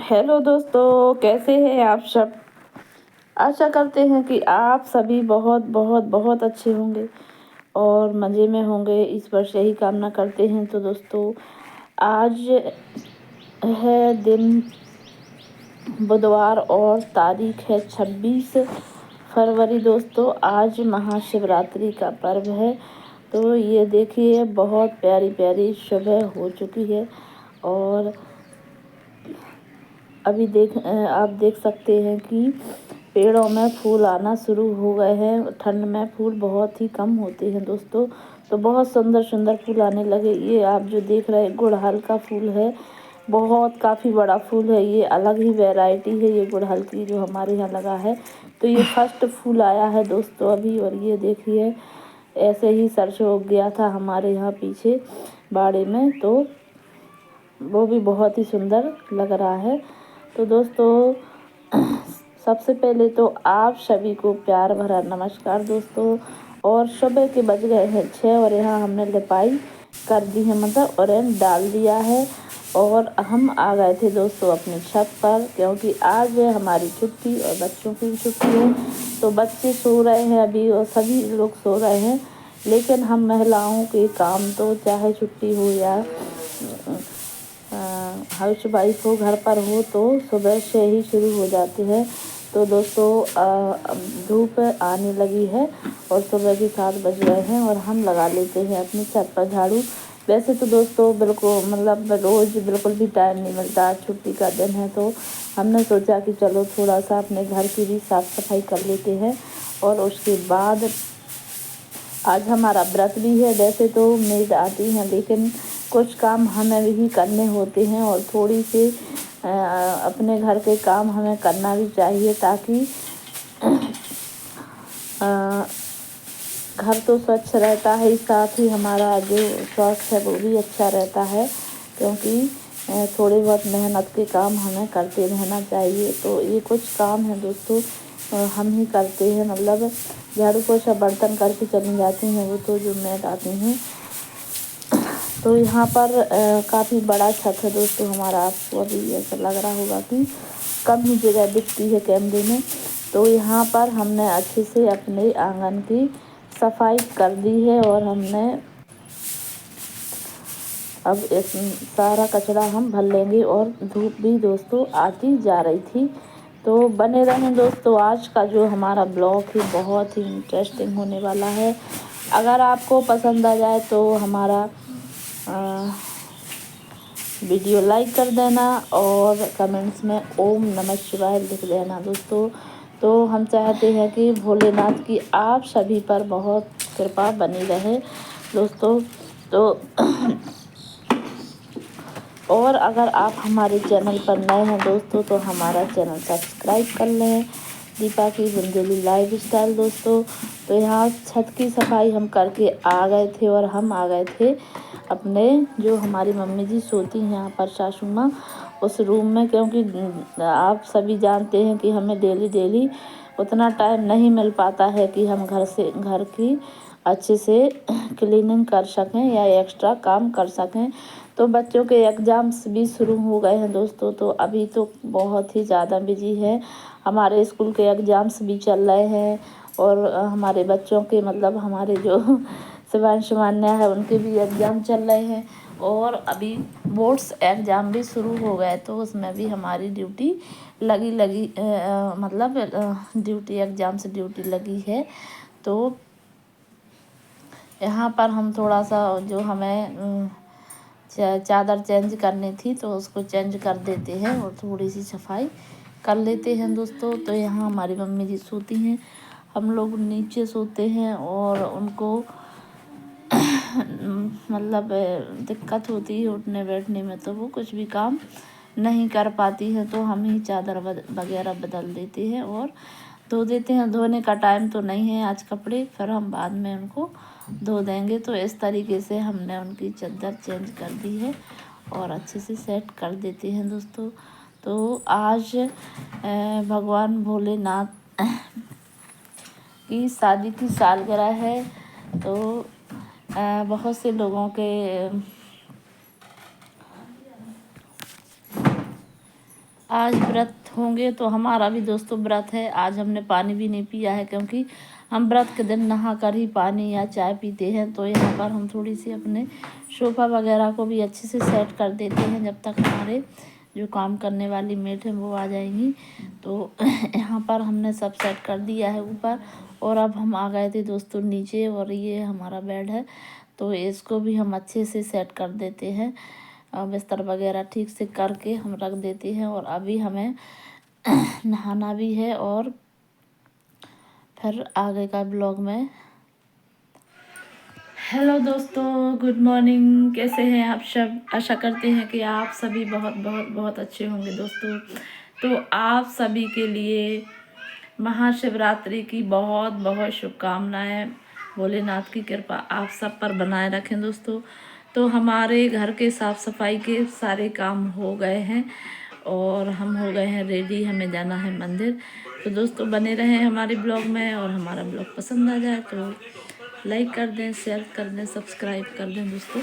Hello दोस्तों, कैसे हैं आप सब। आशा करते हैं कि आप सभी बहुत बहुत बहुत अच्छे होंगे और मज़े में होंगे। ईश्वर से ही कामना करते हैं। तो दोस्तों, आज है दिन बुधवार और तारीख है 26 फरवरी। दोस्तों, आज महाशिवरात्रि का पर्व है। तो ये देखिए, बहुत प्यारी प्यारी सुबह हो चुकी है और अभी आप देख सकते हैं कि पेड़ों में फूल आना शुरू हो गए हैं। ठंड में फूल बहुत ही कम होते हैं दोस्तों, तो बहुत सुंदर सुंदर फूल आने लगे। ये आप जो देख रहे हैं गुड़हल का फूल है, बहुत काफ़ी बड़ा फूल है। ये अलग ही वैरायटी है ये गुड़हल की जो हमारे यहाँ लगा है। तो ये फर्स्ट फूल आया है दोस्तों अभी। और ये देखिए, ऐसे ही सरसों उग गया था हमारे यहाँ पीछे बाड़े में, तो वो भी बहुत ही सुंदर लग रहा है। तो दोस्तों, सबसे पहले तो आप सभी को प्यार भरा नमस्कार दोस्तों। और सुबह के बज गए हैं 6 और यहाँ हमने लिपाई कर दी है, मतलब ऑरेंज डाल दिया है। और हम आ गए थे दोस्तों अपनी छत पर, क्योंकि आज है हमारी छुट्टी और बच्चों की भी छुट्टी है। तो बच्चे सो रहे हैं अभी और सभी लोग सो रहे हैं, लेकिन हम महिलाओं के काम तो चाहे छुट्टी हो या हाउस वाइफ हो, घर पर हो, तो सुबह से ही शुरू हो जाते हैं। तो दोस्तों, धूप आने लगी है और सुबह के 7 बज गए हैं और हम लगा लेते हैं अपनी छत पर झाड़ू। वैसे तो दोस्तों बिल्कुल मतलब रोज़ बिल्कुल भी टाइम नहीं मिलता, छुट्टी का दिन है, तो हमने सोचा कि चलो थोड़ा सा अपने घर की भी साफ़ सफाई कर लेते हैं। और उसके बाद आज हमारा व्रत भी है। वैसे तो मेड आती हैं, लेकिन कुछ काम हमें भी करने होते हैं और थोड़ी सी अपने घर के काम हमें करना भी चाहिए, ताकि घर तो स्वच्छ रहता है, साथ ही हमारा जो स्वास्थ्य है वो भी अच्छा रहता है। क्योंकि थोड़े बहुत मेहनत के काम हमें करते रहना चाहिए। तो ये कुछ काम है दोस्तों हम ही करते हैं, मतलब झाड़ू पोछा बर्तन करके चली जाती हैं वो तो जो मेड आती हैं। तो यहाँ पर काफ़ी बड़ा छत है दोस्तों हमारा। आपको अभी ऐसा लग रहा होगा कि कम ही जगह दिखती है कैमरे में। तो यहाँ पर हमने अच्छे से अपने आंगन की सफाई कर दी है और हमने अब इस सारा कचरा हम भर लेंगे। और धूप भी दोस्तों आती जा रही थी, तो बने रहें दोस्तों। आज का जो हमारा ब्लॉग है बहुत ही इंटरेस्टिंग होने वाला है। अगर आपको पसंद आ जाए तो हमारा वीडियो लाइक कर देना और कमेंट्स में ओम नमः शिवाय लिख देना दोस्तों। तो हम चाहते हैं कि भोलेनाथ की आप सभी पर बहुत कृपा बनी रहे दोस्तों। तो और अगर आप हमारे चैनल पर नए हैं दोस्तों, तो हमारा चैनल सब्सक्राइब कर लें, दीपा की बुंदेली लाइफ स्टाइल दोस्तों। तो यहाँ छत की सफाई हम करके आ गए थे और हम आ गए थे अपने जो हमारी मम्मी जी सोती हैं यहाँ पर, सासू माँ, उस रूम में। क्योंकि आप सभी जानते हैं कि हमें डेली उतना टाइम नहीं मिल पाता है कि हम घर की अच्छे से क्लीनिंग कर सकें या एक्स्ट्रा काम कर सकें। तो बच्चों के एग्ज़ाम्स भी शुरू हो गए हैं दोस्तों, तो अभी तो बहुत ही ज़्यादा बिजी है। हमारे स्कूल के एग्ज़ाम्स भी चल रहे हैं और हमारे बच्चों के, मतलब हमारे जो शिवांश मान्या है, उनके भी एग्ज़ाम चल रहे हैं। और अभी बोर्ड्स एग्ज़ाम भी शुरू हो गए, तो उसमें भी हमारी ड्यूटी मतलब ड्यूटी, एग्ज़ाम से ड्यूटी लगी है। तो यहाँ पर हम थोड़ा सा जो हमें चादर चेंज करनी थी तो उसको चेंज कर देते हैं और थोड़ी सी सफाई कर लेते हैं दोस्तों। तो यहाँ हमारी मम्मी जी सोती हैं, हम लोग नीचे सोते हैं और उनको मतलब दिक्कत होती है उठने बैठने में, तो वो कुछ भी काम नहीं कर पाती हैं। तो हम ही चादर वगैरह बदल देते हैं और धो देते हैं। धोने का टाइम तो नहीं है आज कपड़े, फिर हम बाद में उनको धो देंगे। तो इस तरीके से हमने उनकी चादर चेंज कर दी है और अच्छे से सेट कर देते हैं दोस्तों। तो आज भगवान भोलेनाथ की शादी की सालगिरह है। तो बहुत से लोगों के आज व्रत होंगे तो हमारा भी दोस्तों व्रत है। आज हमने पानी भी नहीं पिया है क्योंकि हम व्रत के दिन नहा कर ही पानी या चाय पीते हैं। तो यहाँ पर हम थोड़ी सी अपने सोफ़ा वगैरह को भी अच्छे से सेट कर देते हैं जब तक हमारे जो काम करने वाली मेट है वो आ जाएंगी। तो यहाँ पर हमने सब सेट कर दिया है ऊपर, और अब हम आ गए थे दोस्तों नीचे, और ये हमारा बेड है तो इसको भी हम अच्छे से सेट कर देते हैं। बिस्तर वगैरह ठीक से करके हम रख देते हैं। और अभी हमें नहाना भी है, और फिर आगे का ब्लॉग में। हेलो दोस्तों, गुड मॉर्निंग। कैसे हैं आप सब? आशा करते हैं कि आप सभी बहुत बहुत बहुत अच्छे होंगे दोस्तों। तो आप सभी के लिए महाशिवरात्रि की बहुत बहुत शुभकामनाएं। भोलेनाथ की कृपा आप सब पर बनाए रखें दोस्तों। तो हमारे घर के साफ़ सफाई के सारे काम हो गए हैं और हम हो गए हैं रेडी, हमें जाना है मंदिर। तो दोस्तों बने रहें हमारे ब्लॉग में, और हमारा ब्लॉग पसंद आ जाए तो लाइक कर दें, शेयर कर दें, सब्सक्राइब कर दें दोस्तों।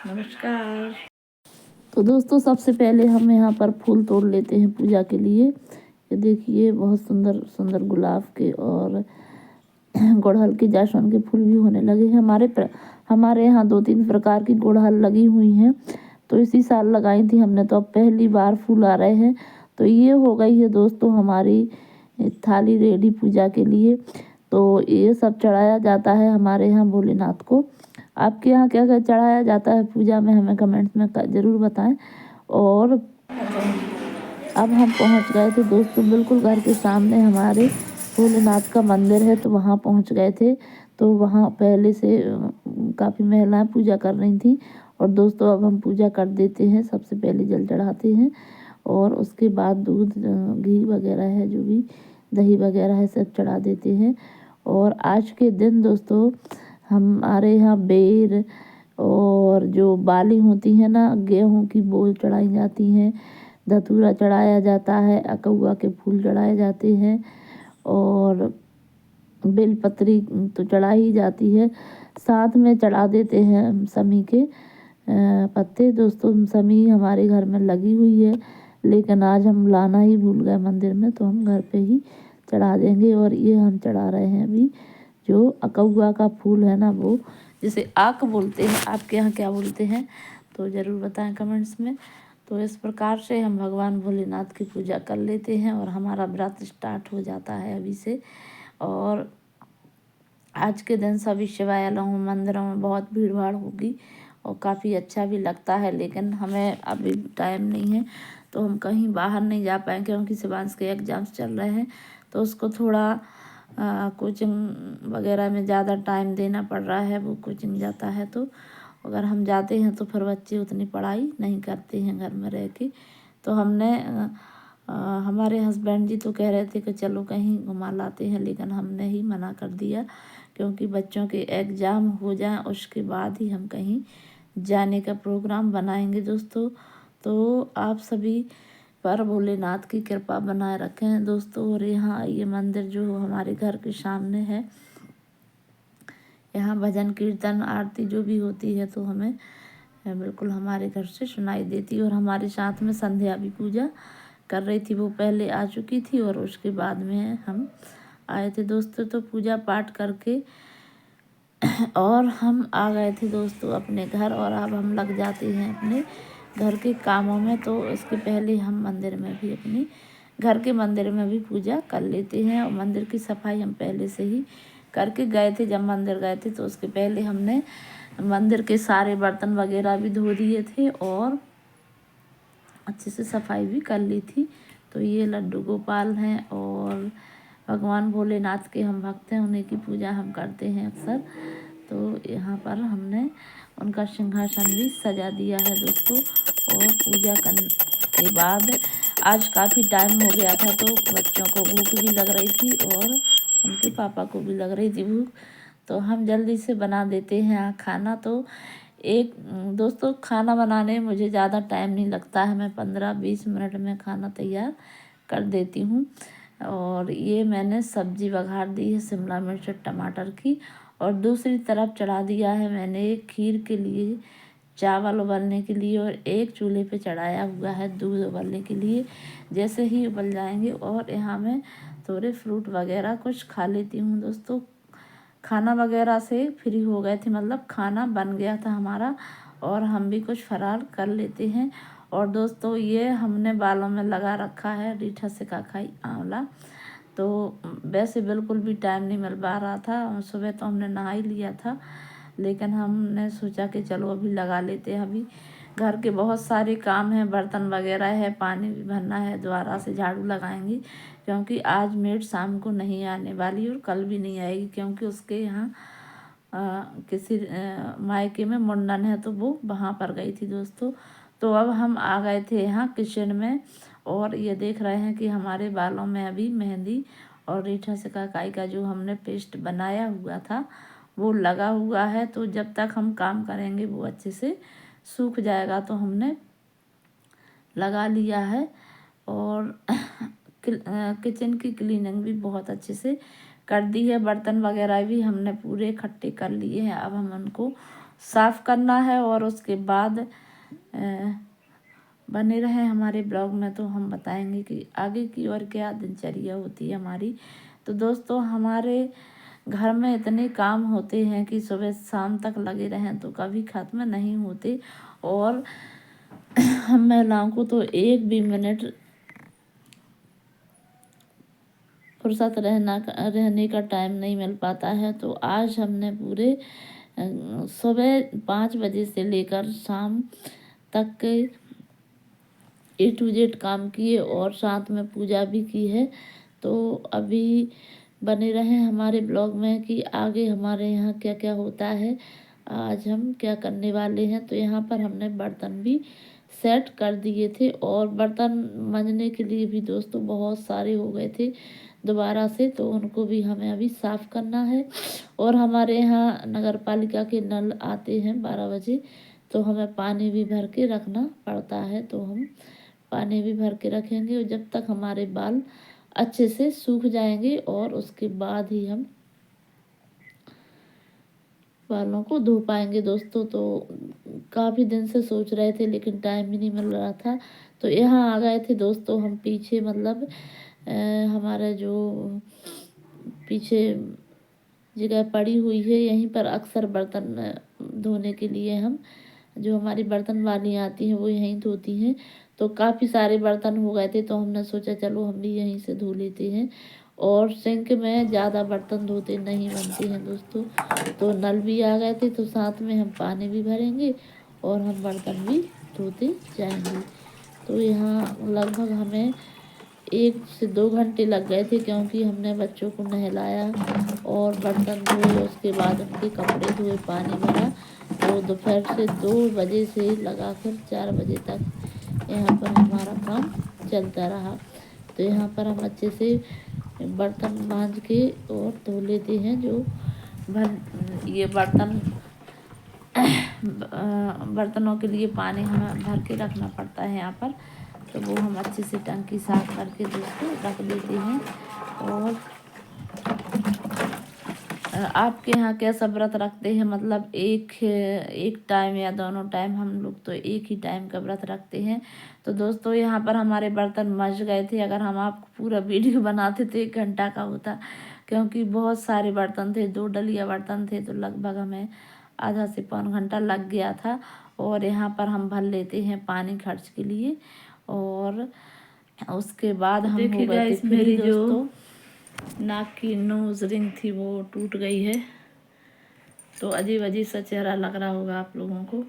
नमस्कार। तो दोस्तों सबसे पहले हम यहाँ पर फूल तोड़ लेते हैं पूजा के लिए। ये देखिए बहुत सुंदर सुंदर गुलाब के और गुड़हल के, जासवन के फूल भी होने लगे हैं। हमारे यहाँ 2-3 प्रकार की गुड़हल लगी हुई हैं, तो इसी साल लगाई थी हमने, तो अब पहली बार फूल आ रहे हैं। तो ये हो गई है दोस्तों हमारी थाली रेडी पूजा के लिए। तो ये सब चढ़ाया जाता है हमारे यहाँ भोलेनाथ को। आपके यहाँ क्या क्या चढ़ाया जाता है पूजा में, हमें कमेंट्स में ज़रूर बताएं। और अब हम पहुंच गए थे दोस्तों, बिल्कुल घर के सामने हमारे भोलेनाथ का मंदिर है, तो वहाँ पहुंच गए थे। तो वहाँ पहले से काफ़ी महिलाएं पूजा कर रही थी। और दोस्तों अब हम पूजा कर देते हैं। सबसे पहले जल चढ़ाते हैं और उसके बाद दूध, घी वगैरह है, जो भी दही वगैरह है, सब चढ़ा देते हैं। और आज के दिन दोस्तों हमारे यहाँ बेर और जो बाली होती है ना, गेहूं की, वो चढ़ाई जाती हैं। धतूरा चढ़ाया जाता है, अकउआ के फूल चढ़ाए जाते हैं, और बेलपत्री तो चढ़ा ही जाती है। साथ में चढ़ा देते हैं समी के पत्ते। दोस्तों समी हमारे घर में लगी हुई है, लेकिन आज हम लाना ही भूल गए मंदिर में, तो हम घर पे ही चढ़ा देंगे। और ये हम चढ़ा रहे हैं अभी जो अकउआ का फूल है ना, वो जिसे आक बोलते हैं। आपके यहाँ क्या बोलते हैं तो ज़रूर बताएं कमेंट्स में। तो इस प्रकार से हम भगवान भोलेनाथ की पूजा कर लेते हैं और हमारा व्रत स्टार्ट हो जाता है अभी से। और आज के दिन सभी शिवालयों में, मंदिरों में बहुत भीड़ भाड़ होगी और काफ़ी अच्छा भी लगता है। लेकिन हमें अभी टाइम नहीं है तो हम कहीं बाहर नहीं जा पाए, क्योंकि शिवांश के एग्ज़ाम्स चल रहे हैं, तो उसको थोड़ा कोचिंग वगैरह में ज़्यादा टाइम देना पड़ रहा है। वो कोचिंग जाता है, तो अगर हम जाते हैं तो फिर बच्चे उतनी पढ़ाई नहीं करते हैं घर में रह के। तो हमने हमारे हस्बैंड जी तो कह रहे थे कि चलो कहीं घुमा लाते हैं, लेकिन हमने ही मना कर दिया, क्योंकि बच्चों के एग्ज़ाम हो जाएं उसके बाद ही हम कहीं जाने का प्रोग्राम बनाएंगे दोस्तों। तो आप सभी पर भोलेनाथ की कृपा बनाए रखें दोस्तों। और यहाँ ये मंदिर जो हमारे घर के सामने है, यहाँ भजन कीर्तन आरती जो भी होती है तो हमें बिल्कुल हमारे घर से सुनाई देती है। और हमारे साथ में संध्या भी पूजा कर रही थी, वो पहले आ चुकी थी और उसके बाद में हम आए थे दोस्तों। तो पूजा पाठ करके और हम आ गए थे दोस्तों अपने घर, और अब हम लग जाते हैं अपने घर के कामों में। तो इसके पहले हम मंदिर में भी, अपने घर के मंदिर में भी पूजा कर लेते हैं। और मंदिर की सफाई हम पहले से ही करके गए थे। जब मंदिर गए थे तो उसके पहले हमने मंदिर के सारे बर्तन वगैरह भी धो दिए थे और अच्छे से सफाई भी कर ली थी। तो ये लड्डू गोपाल हैं और भगवान भोलेनाथ के हम भक्त हैं, उन्हीं की पूजा हम करते हैं अक्सर। तो यहाँ पर हमने उनका सिंहासन भी सजा दिया है दोस्तों। और पूजा करने के बाद आज काफ़ी टाइम हो गया था, तो बच्चों को भूख भी लग रही थी और उनके पापा को भी लग रही थी भूख, तो हम जल्दी से बना देते हैं खाना। तो एक दोस्तों खाना बनाने में मुझे ज़्यादा टाइम नहीं लगता है, मैं 15-20 मिनट में खाना तैयार कर देती हूँ। और ये मैंने सब्जी बघार दी है शिमला मिर्च और टमाटर की, और दूसरी तरफ चढ़ा दिया है मैंने खीर के लिए चावल उबलने के लिए और एक चूल्हे पे चढ़ाया हुआ है दूध उबलने के लिए। जैसे ही उबल जाएंगे और यहाँ मैं थोड़े फ्रूट वगैरह कुछ खा लेती हूँ दोस्तों। खाना वगैरह से फ्री हो गए थे, मतलब खाना बन गया था हमारा और हम भी कुछ फरार कर लेते हैं। और दोस्तों ये हमने बालों में लगा रखा है रीठा सिकाकाई आंवला। तो वैसे बिल्कुल भी टाइम नहीं मिल पा रहा था, सुबह तो हमने नहा ही लिया था, लेकिन हमने सोचा कि चलो अभी लगा लेते हैं। अभी घर के बहुत सारे काम हैं, बर्तन वगैरह है, पानी भी भरना है, दोबारा से झाड़ू लगाएंगी क्योंकि आज मेड शाम को नहीं आने वाली और कल भी नहीं आएगी क्योंकि उसके यहाँ किसी मायके में मुंडन है तो वो वहाँ पर गई थी दोस्तों। तो अब हम आ गए थे यहाँ किचन में और ये देख रहे हैं कि हमारे बालों में अभी मेहंदी और रीठा सिकाकाई का जो हमने पेस्ट बनाया हुआ था वो लगा हुआ है। तो जब तक हम काम करेंगे वो अच्छे से सूख जाएगा। तो हमने लगा लिया है और किचन की क्लीनिंग भी बहुत अच्छे से कर दी है। बर्तन वगैरह भी हमने पूरे इकट्ठे कर लिए हैं, अब हम उनको साफ़ करना है और उसके बाद बने रहे हमारे ब्लॉग में। तो हम बताएंगे कि आगे की और क्या दिनचर्या होती है हमारी। तो दोस्तों हमारे घर में इतने काम होते हैं कि सुबह शाम तक लगे रहें तो कभी ख़त्म नहीं होते और हम महिलाओं को तो एक भी मिनट फुर्सत रहने का टाइम नहीं मिल पाता है। तो आज हमने पूरे सुबह 5 बजे से लेकर शाम तक के A to Z काम किए और साथ में पूजा भी की है। तो अभी बने रहें हमारे ब्लॉग में कि आगे हमारे यहाँ क्या क्या होता है, आज हम क्या करने वाले हैं। तो यहाँ पर हमने बर्तन भी सेट कर दिए थे और बर्तन मांजने के लिए भी दोस्तों बहुत सारे हो गए थे दोबारा से, तो उनको भी हमें अभी साफ़ करना है। और हमारे यहाँ नगर पालिका के नल आते हैं 12 बजे, तो हमें पानी भी भर के रखना पड़ता है। तो हम पानी भी भर के रखेंगे और जब तक हमारे बाल अच्छे से सूख जाएंगे और उसके बाद ही हम बालों को धो पाएंगे दोस्तों। तो काफ़ी दिन से सोच रहे थे लेकिन टाइम ही नहीं मिल रहा था। तो यहाँ आ गए थे दोस्तों हम पीछे, मतलब हमारा जो पीछे जगह पड़ी हुई है यहीं पर अक्सर बर्तन धोने के लिए हम जो हमारी बर्तन वाली आती हैं वो यहीं धोती हैं। तो काफ़ी सारे बर्तन हो गए थे तो हमने सोचा चलो हम भी यहीं से धो लेते हैं। और सिंक में ज़्यादा बर्तन धोते नहीं बनते हैं दोस्तों। तो नल भी आ गए थे तो साथ में हम पानी भी भरेंगे और हम बर्तन भी धोते जाएंगे। तो यहाँ लगभग हमें 1 से 2 घंटे लग गए थे क्योंकि हमने बच्चों को नहलाया और बर्तन धोए, उसके बाद उनके कपड़े धोए, पानी भरा। तो दोपहर से 2 बजे से लगाकर 4 बजे तक यहाँ पर हमारा काम चलता रहा। तो यहाँ पर हम अच्छे से बर्तन मांज के और धो लेते हैं। जो ये बर्तनों के लिए पानी हमें भर के रखना पड़ता है यहाँ पर, तो वो हम अच्छे से टंकी साफ करके दोस्तों रख देते हैं। और आपके यहाँ कैसा व्रत रखते हैं, मतलब एक टाइम या दोनों टाइम? हम लोग तो एक ही टाइम का व्रत रखते हैं। तो दोस्तों यहाँ पर हमारे बर्तन मच गए थे, अगर हम आपको पूरा वीडियो बनाते तो 1 घंटा का होता क्योंकि बहुत सारे बर्तन थे, 2 डलिया बर्तन थे, तो लगभग हमें आधा से पौन घंटा लग गया था। और यहाँ पर हम भर लेते हैं पानी खर्च के लिए और उसके बाद हम हो गए थे फ्री दोस्तों। नाक की नोज रिंग थी वो टूट गई है, तो अजीब अजीब सा चेहरा लग रहा होगा आप लोगों को।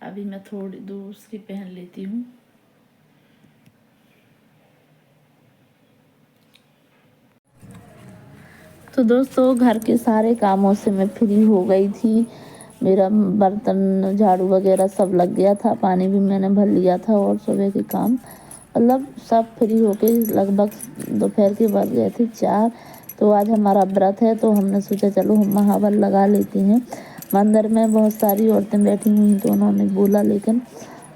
अभी मैं थोड़ी दूसरी पहन लेती हूँ। तो दोस्तों घर के सारे कामों से मैं फ्री हो गई थी। मेरा बर्तन झाड़ू वगैरह सब लग गया था, पानी भी मैंने भर लिया था और सुबह के काम मतलब सब फ्री होके लगभग दोपहर के बज गए थे 4। तो आज हमारा व्रत है तो हमने सोचा चलो हम महावर लगा लेते हैं। मंदिर में बहुत सारी औरतें बैठी हुई तो उन्होंने बोला, लेकिन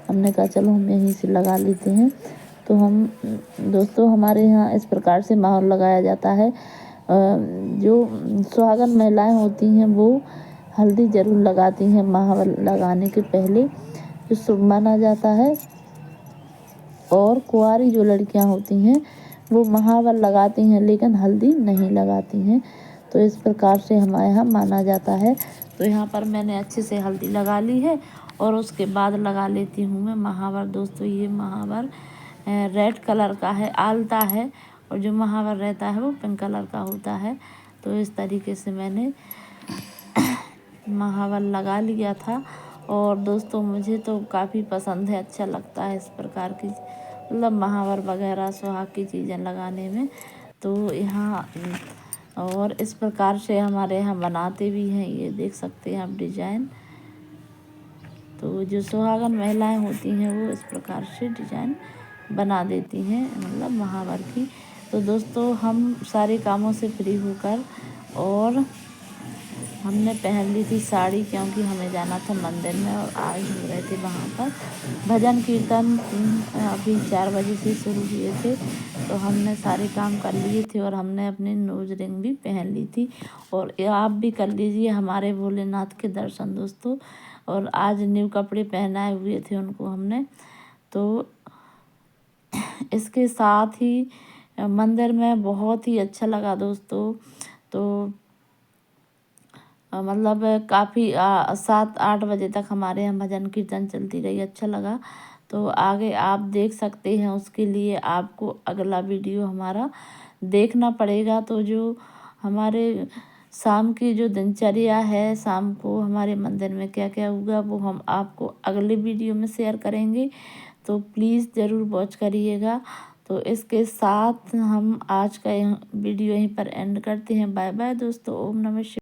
हमने कहा चलो हम यहीं से लगा लेते हैं। तो हम दोस्तों हमारे यहाँ इस प्रकार से माहौल लगाया जाता है। जो सुहागन महिलाएं होती हैं वो हल्दी ज़रूर लगाती हैं महावर लगाने के पहले, जो शुभ माना जाता है। और कुंवारी जो लड़कियां होती हैं वो महावर लगाती हैं लेकिन हल्दी नहीं लगाती हैं। तो इस प्रकार से हमारे यहाँ माना जाता है। तो यहाँ पर मैंने अच्छे से हल्दी लगा ली है और उसके बाद लगा लेती हूँ मैं महावर। दोस्तों ये महावर रेड कलर का है, आलता है, और जो महावर रहता है वो पिंक कलर का होता है। तो इस तरीके से मैंने महावर लगा लिया था। और दोस्तों मुझे तो काफ़ी पसंद है, अच्छा लगता है इस प्रकार की मतलब महावर वगैरह सुहाग की चीज़ें लगाने में। तो यहाँ और इस प्रकार से हमारे यहाँ बनाते भी हैं, ये देख सकते हैं आप डिज़ाइन। तो जो सुहागन महिलाएं होती हैं वो इस प्रकार से डिज़ाइन बना देती हैं मतलब महावर की। तो दोस्तों हम सारे कामों से फ्री होकर और हमने पहन ली थी साड़ी, क्योंकि हमें जाना था मंदिर में और आज हो रहे थे वहाँ पर भजन कीर्तन। अभी 4 बजे से शुरू हुए थे, तो हमने सारे काम कर लिए थे और हमने अपनी नोज रिंग भी पहन ली थी। और आप भी कर लीजिए हमारे भोलेनाथ के दर्शन दोस्तों। और आज न्यू कपड़े पहनाए हुए थे उनको हमने। तो इसके साथ ही मंदिर में बहुत ही अच्छा लगा दोस्तों। तो मतलब काफ़ी 7-8 बजे तक हमारे यहाँ भजन कीर्तन चलती रही, अच्छा लगा। तो आगे आप देख सकते हैं, उसके लिए आपको अगला वीडियो हमारा देखना पड़ेगा। तो जो हमारे शाम की जो दिनचर्या है, शाम को हमारे मंदिर में क्या क्या हुआ वो हम आपको अगले वीडियो में शेयर करेंगे। तो प्लीज़ ज़रूर वॉच करिएगा। तो इसके साथ हम आज का वीडियो यहीं पर एंड करते हैं। बाय बाय दोस्तों। ओम नमः शिवाय।